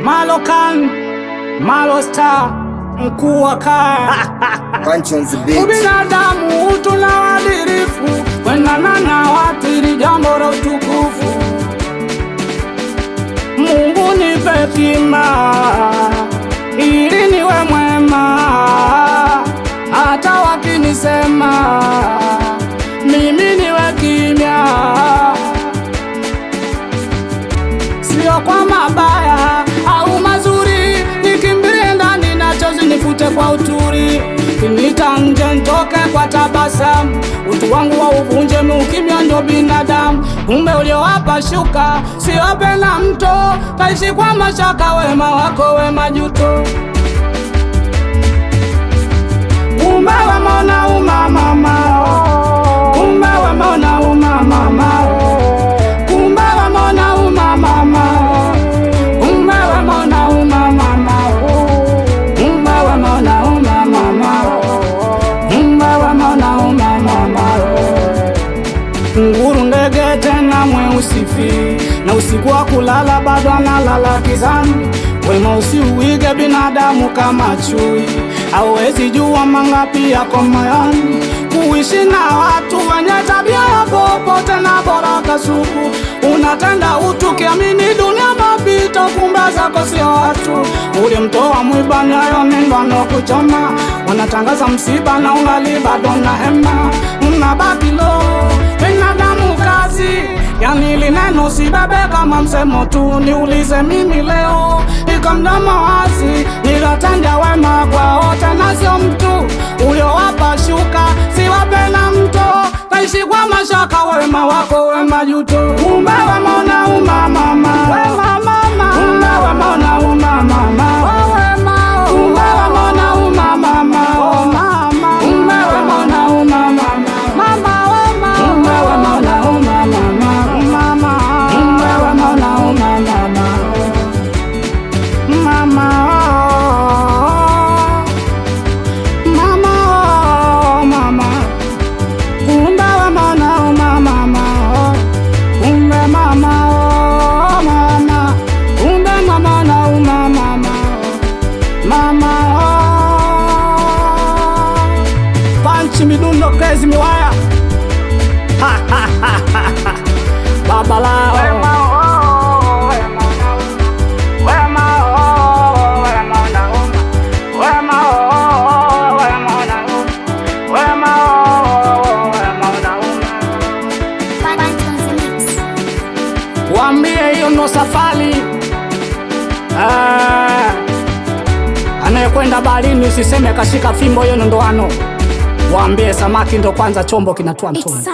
Malokan, Malostar, mkuu wa kaya. Ubinadamu tuna uadilifu, wendana na watu ili jambo la utukufu. Mungu nipe hekima ili niwe mwema, hata wakinisema mimi niwe kimya. Sio kwa mabaya au mazuri, nikimbilie ndani na chozi nifute kwa uturi. Kinita nje ntoke kwa tabasamu, utu wangu wa uvunje ukimya ndo binadamu. Kumbe uliowapa shuka siope na mto, kaishi kwa mashaka, wema wako we majuto. Kumbe wema unauma mama, kumbe wema unauma mama, kumbe wema unauma mama, kumbe wema unauma mama, kumbe wema unauma mama, kumbe wema unauma mama. Nguru ndege tena mweusi fi, na usiku wa kulala bado analala gizani. Wema usiuige binadamu kama chui, hauwezi jua mangapi yako moyoni. Kuishi na watu wenye tabia ya popote na bora kasuku, unatenda utu kiamini dunia mapito, kumbe zako sio watu. Ulimtoa mwiba nyayo nindwano kuchoma, wanatangaza msiba na ungali bado na hema. Unabaki lo binadamu kazi, yani lineno sibebe kama msemo tu. Niulize mimi leo niko mdomo wazi, nilatenda wema kwa wote na sio mtu uliowapa shuka, siwape na mto, kaishi kwa mashaka, wema wako we majuto. Kumbe wema unauma mama, wema mama, kumbe wema unauma mama, kumbe wema unauma mama, kumbe wema unauma mama, kumbe wema unauma mama, kumbe wema unauma mama. Panchi midundo crazy miwaya baba lao wambie hiyo ndo safari. Anayekwenda baharini usiseme kashika fimbo, hiyo ndo ndoano. Waambie samaki ndo kwanza chombo kinatoa mtoni.